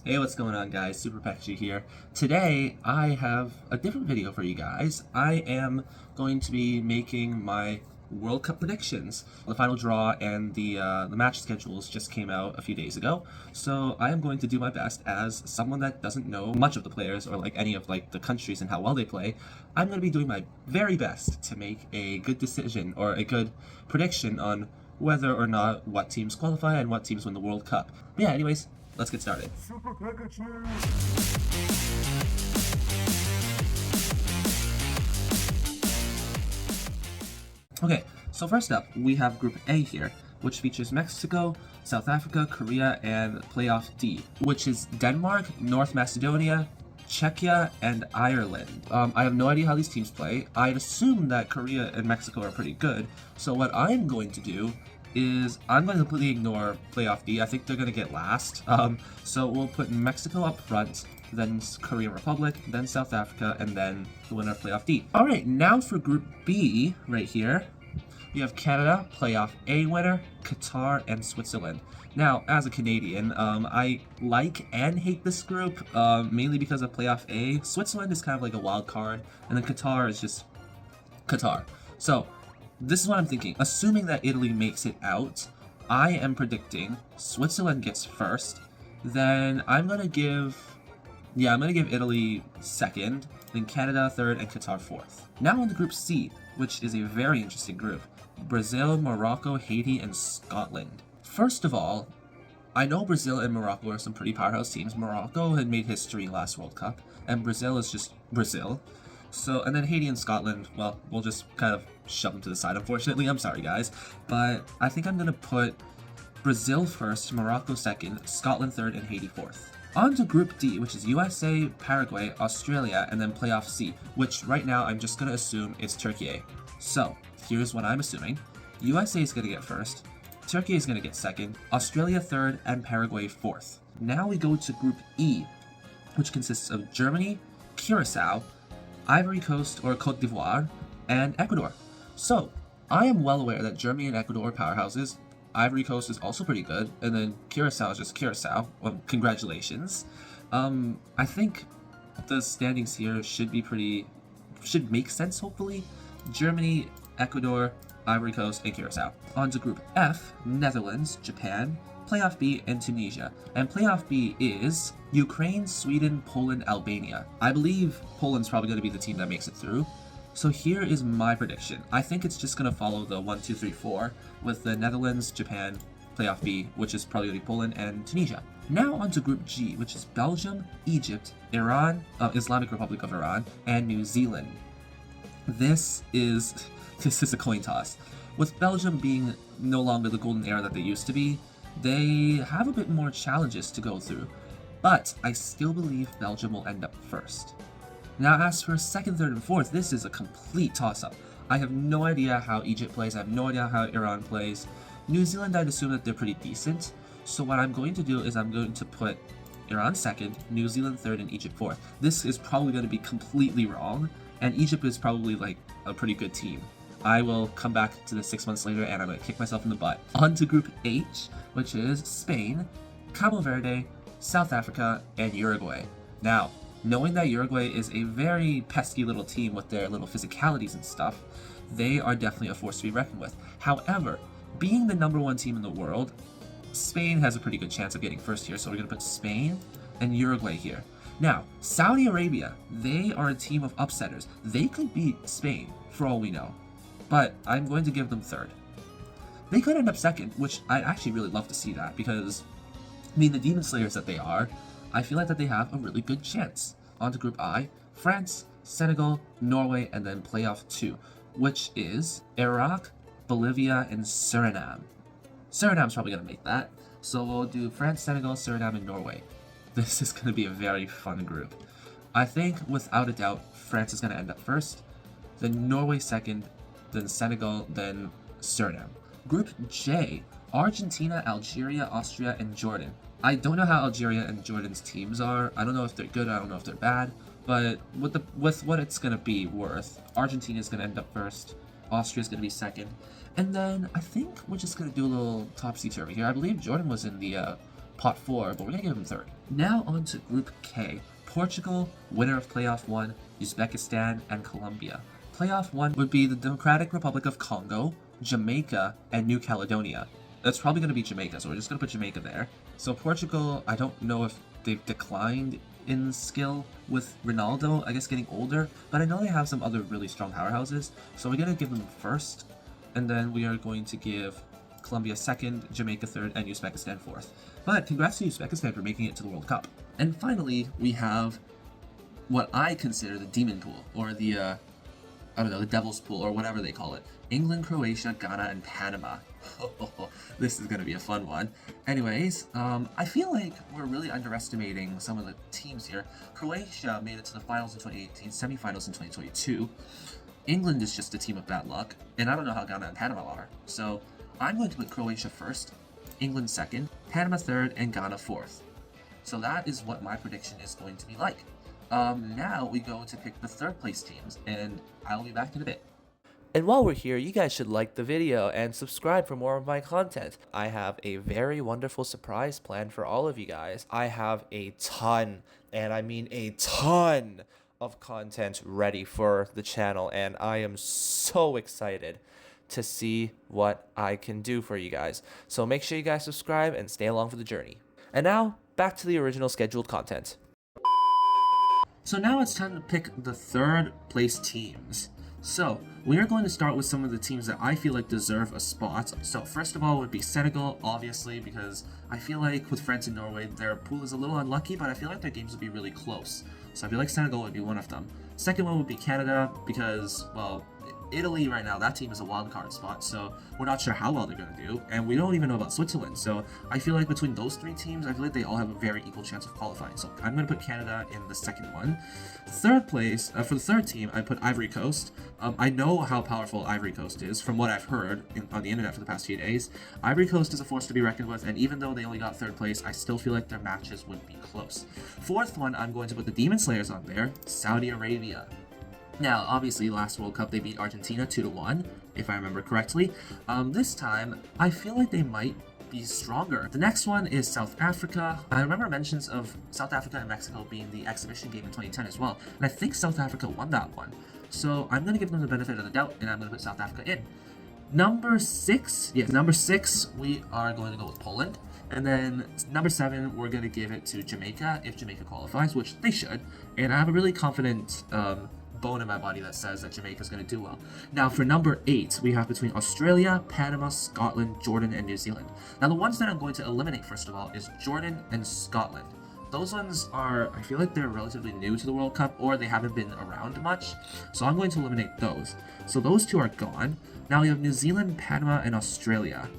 Hey, what's going on, guys? Super Pekji here. Today, I have a different video for you guys. I am going to be making my World Cup predictions. The final draw and the match schedules just came out a few days ago, so I am going to do my best as someone that doesn't know much of the players or any of the countries and how well they play. I'm going to be doing my very best to make a good decision or a good prediction on whether or not what teams qualify and what teams win the World Cup. But yeah, anyways, let's get started. Super Pikachu! Okay, so first up, we have Group A here, which features Mexico, South Africa, Korea, and Playoff D, which is Denmark, North Macedonia, Czechia, and Ireland. I have no idea how these teams play. I'd assume that Korea and Mexico are pretty good, so what I'm going to do is I'm going to completely ignore Playoff D. I think they're going to get last. So we'll put Mexico up front, then Korean Republic, then South Africa, and then the winner of Playoff D. Alright, now for Group B, right here, you have Canada, Playoff A winner, Qatar, and Switzerland. Now, as a Canadian, I like and hate this group, mainly because of Playoff A. Switzerland is kind of like a wild card, and then Qatar is just Qatar. So, this is what I'm thinking. Assuming that Italy makes it out, I am predicting Switzerland gets first, then I'm gonna give Italy second, then Canada third, and Qatar fourth. Now on to Group C, which is a very interesting group. Brazil, Morocco, Haiti, and Scotland. First of all, I know Brazil and Morocco are some pretty powerhouse teams. Morocco had made history last World Cup, and Brazil is just Brazil. So, and then Haiti and Scotland, well, we'll just kind of shove them to the side, unfortunately. I'm sorry, guys. But I think I'm going to put Brazil first, Morocco second, Scotland third, and Haiti fourth. On to Group D, which is USA, Paraguay, Australia, and then Playoff C, which right now I'm just going to assume it's Turkey. So, here's what I'm assuming. USA is going to get first, Turkey is going to get second, Australia third, and Paraguay fourth. Now we go to Group E, which consists of Germany, Curacao, Ivory Coast or Cote d'Ivoire, and Ecuador. So, I am well aware that Germany and Ecuador are powerhouses. Ivory Coast is also pretty good, and then Curacao is just Curacao. Well, congratulations. I think the standings here should make sense, hopefully. Germany, Ecuador, Ivory Coast, and Curacao. On to Group F, Netherlands, Japan, Playoff B, and Tunisia. And Playoff B is Ukraine, Sweden, Poland, Albania. I believe Poland's probably going to be the team that makes it through. So here is my prediction. I think it's just going to follow the 1, 2, 3, 4 with the Netherlands, Japan, Playoff B, which is probably going to be Poland, and Tunisia. Now on to Group G, which is Belgium, Egypt, Iran, Islamic Republic of Iran, and New Zealand. This is a coin toss. With Belgium being no longer the golden era that they used to be, they have a bit more challenges to go through, but I still believe Belgium will end up first. Now as for second, third, and fourth, this is a complete toss-up. I have no idea how Egypt plays, I have no idea how Iran plays. New Zealand, I'd assume that they're pretty decent, so what I'm going to do is I'm going to put Iran second, New Zealand third, and Egypt fourth. This is probably going to be completely wrong, and Egypt is probably a pretty good team. I will come back to this 6 months later and I'm going to kick myself in the butt. On to Group H, which is Spain, Cabo Verde, South Africa, and Uruguay. Now, knowing that Uruguay is a very pesky little team with their little physicalities and stuff, they are definitely a force to be reckoned with. However, being the #1 team in the world, Spain has a pretty good chance of getting first here, so we're going to put Spain and Uruguay here. Now, Saudi Arabia, they are a team of upsetters. They could beat Spain, for all we know. But I'm going to give them third. They could end up second, which I'd actually really love to see that, because, I mean, the Demon Slayers that they are, I feel like that they have a really good chance. On to Group I, France, Senegal, Norway, and then Playoff 2, which is Iraq, Bolivia, and Suriname. Suriname's probably going to make that, so we'll do France, Senegal, Suriname, and Norway. This is going to be a very fun group. I think, without a doubt, France is going to end up first, then Norway second, then Senegal, then Suriname. Group J, Argentina, Algeria, Austria, and Jordan. I don't know how Algeria and Jordan's teams are. I don't know if they're good, I don't know if they're bad, but with what it's going to be worth, Argentina is going to end up first, Austria is going to be second, and then I think we're just going to do a little topsy-turvy here. I believe Jordan was in the pot 4, but we're going to give them third. Now on to Group K. Portugal, winner of Playoff 1, Uzbekistan, and Colombia. Playoff 1 would be the Democratic Republic of Congo, Jamaica, and New Caledonia. That's probably going to be Jamaica, so we're just going to put Jamaica there. So Portugal, I don't know if they've declined in skill with Ronaldo, I guess getting older, but I know they have some other really strong powerhouses, so we're going to give them first, and then we are going to give Colombia second, Jamaica third, and Uzbekistan fourth. But congrats to Uzbekistan for making it to the World Cup. And finally, we have what I consider the demon pool, or the, I don't know, the devil's pool, or whatever they call it. England, Croatia, Ghana, and Panama. This is going to be a fun one. Anyways, I feel like we're really underestimating some of the teams here. Croatia made it to the finals in 2018, semifinals in 2022. England is just a team of bad luck, and I don't know how Ghana and Panama are. So I'm going to put Croatia first, England second, Panama third, and Ghana fourth. So that is what my prediction is going to be like. Now we go to pick the third place teams, and I'll be back in a bit. And while we're here, you guys should like the video and subscribe for more of my content. I have a very wonderful surprise planned for all of you guys. I have a ton, and I mean a ton, of content ready for the channel, and I am so excited to see what I can do for you guys. So make sure you guys subscribe and stay along for the journey. And now, back to the original scheduled content. So now it's time to pick the third place teams. So, we are going to start with some of the teams that I feel like deserve a spot. So first of all would be Senegal, obviously, because I feel like with France and Norway, their pool is a little unlucky, but I feel like their games would be really close. So I feel like Senegal would be one of them. Second one would be Canada, because, well, Italy right now, that team is a wild card spot, so we're not sure how well they're going to do, and we don't even know about Switzerland, so I feel like between those three teams, I feel like they all have a very equal chance of qualifying, so I'm going to put Canada in the second one. Third place, for the third team, I put Ivory Coast. I know how powerful Ivory Coast is, from what I've heard on the internet for the past few days. Ivory Coast is a force to be reckoned with, and even though they only got third place, I still feel like their matches would be close. Fourth one, I'm going to put the Demon Slayers on there, Saudi Arabia. Now, obviously, last World Cup, they beat Argentina 2-1, if I remember correctly. This time, I feel like they might be stronger. The next one is South Africa. I remember mentions of South Africa and Mexico being the exhibition game in 2010 as well, and I think South Africa won that one. So I'm going to give them the benefit of the doubt, and I'm going to put South Africa in. Number 6, we are going to go with Poland. And then number 7, we're going to give it to Jamaica, if Jamaica qualifies, which they should. And I have a really confident bone in my body that says that Jamaica is going to do well. Now for number 8, we have between Australia, Panama, Scotland, Jordan, and New Zealand. Now the ones that I'm going to eliminate first of all is Jordan and Scotland. Those ones are, I feel like they're relatively new to the World Cup, or they haven't been around much, so I'm going to eliminate those. So those two are gone. Now we have New Zealand, Panama, and Australia.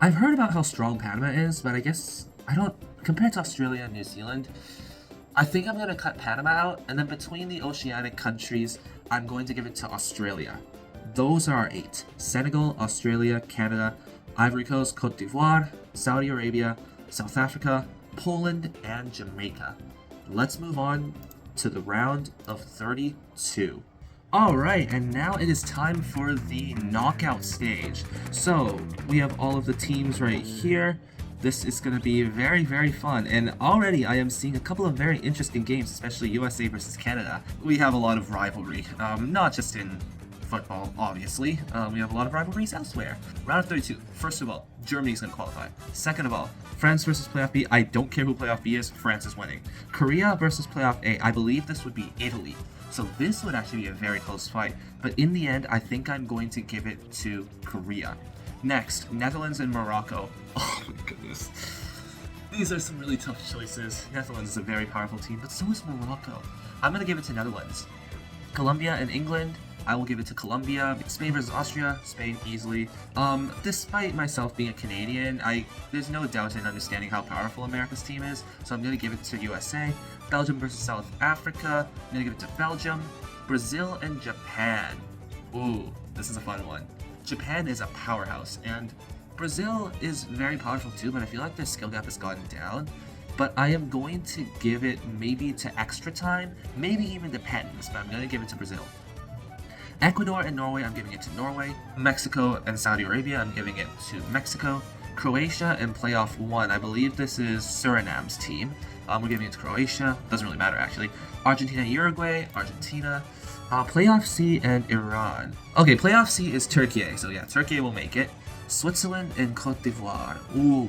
I've heard about how strong Panama is, but I guess compared to Australia and New Zealand, I think I'm going to cut Panama out, and then between the oceanic countries, I'm going to give it to Australia. Those are our 8. Senegal, Australia, Canada, Ivory Coast, Cote d'Ivoire, Saudi Arabia, South Africa, Poland, and Jamaica. Let's move on to the round of 32. Alright, and now it is time for the knockout stage. So, we have all of the teams right here. This is going to be very, very fun, and already I am seeing a couple of very interesting games, especially USA versus Canada. We have a lot of rivalry, not just in football, obviously. We have a lot of rivalries elsewhere. Round of 32. First of all, Germany's going to qualify. Second of all, France versus Playoff B. I don't care who Playoff B is, France is winning. Korea versus Playoff A. I believe this would be Italy. So this would actually be a very close fight, but in the end, I think I'm going to give it to Korea. Next, Netherlands and Morocco. Oh my goodness. These are some really tough choices. Netherlands is a very powerful team, but so is Morocco. I'm going to give it to Netherlands. Colombia and England, I will give it to Colombia. Spain versus Austria, Spain easily. Despite myself being a Canadian, there's no doubt in understanding how powerful America's team is, so I'm going to give it to USA. Belgium versus South Africa, I'm going to give it to Belgium. Brazil and Japan. Ooh, this is a fun one. Japan is a powerhouse, and Brazil is very powerful too, but I feel like their skill gap has gotten down. But I am going to give it maybe to extra time, maybe even depends, but I'm going to give it to Brazil. Ecuador and Norway, I'm giving it to Norway. Mexico and Saudi Arabia, I'm giving it to Mexico. Croatia in playoff 1. I believe this is Suriname's team. We're giving it to Croatia. Doesn't really matter, actually. Argentina, Uruguay, Argentina. Playoff C and Iran. Okay, playoff C is Turkey. So yeah, Turkey will make it. Switzerland and Cote d'Ivoire. Ooh,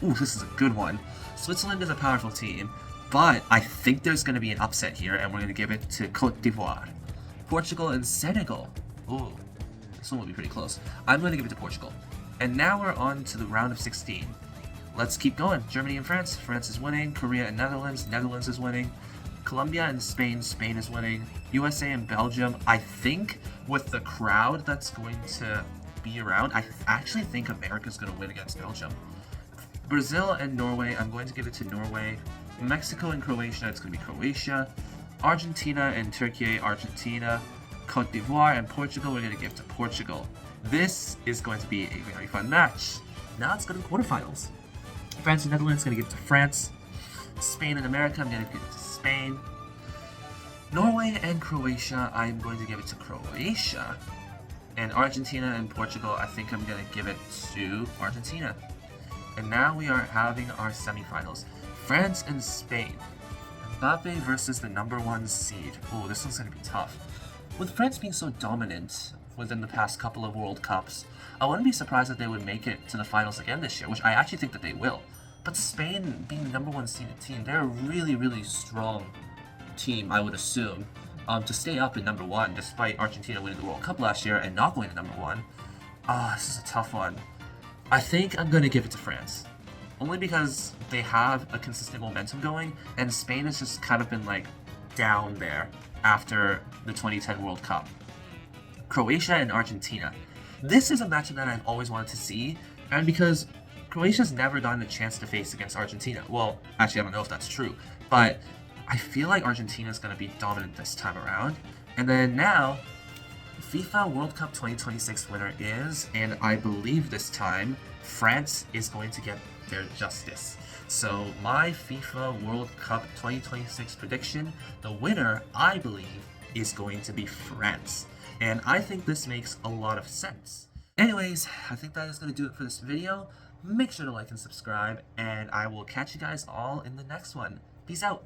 this is a good one. Switzerland is a powerful team, but I think there's going to be an upset here, and we're going to give it to Cote d'Ivoire. Portugal and Senegal. Ooh, this one will be pretty close. I'm going to give it to Portugal. And now we're on to the round of 16. Let's keep going. Germany and France. France is winning. Korea and Netherlands. Netherlands is winning. Colombia and Spain. Spain is winning. USA and Belgium. I think with the crowd that's going to be around, I actually think America's going to win against Belgium. Brazil and Norway. I'm going to give it to Norway. Mexico and Croatia. It's going to be Croatia. Argentina and Turkey. Argentina. Cote d'Ivoire and Portugal. We're going to give to Portugal. This is going to be a very fun match. Now let's go to the quarterfinals. France and Netherlands, going to give it to France. Spain and America, I'm going to give it to Spain. Norway and Croatia, I'm going to give it to Croatia. And Argentina and Portugal, I think I'm going to give it to Argentina. And now we are having our semifinals. France and Spain. Mbappe versus the #1 seed. Oh, this one's going to be tough. With France being so dominant within the past couple of World Cups, I wouldn't be surprised if they would make it to the finals again this year, which I actually think that they will. But Spain, being the #1 seeded team, they're a really, really strong team, I would assume, to stay up in #1, despite Argentina winning the World Cup last year and not going to #1. This is a tough one. I think I'm going to give it to France. Only because they have a consistent momentum going, and Spain has just kind of been, like, down there after the 2010 World Cup. Croatia and Argentina. This is a matchup that I've always wanted to see, and because Croatia's never gotten a chance to face against Argentina. Well, actually, I don't know if that's true, but I feel like Argentina's going to be dominant this time around. And then now, FIFA World Cup 2026 winner is, and I believe this time, France is going to get their justice. So my FIFA World Cup 2026 prediction, the winner, I believe, is going to be France. And I think this makes a lot of sense. Anyways, I think that is going to do it for this video. Make sure to like and subscribe, and I will catch you guys all in the next one. Peace out.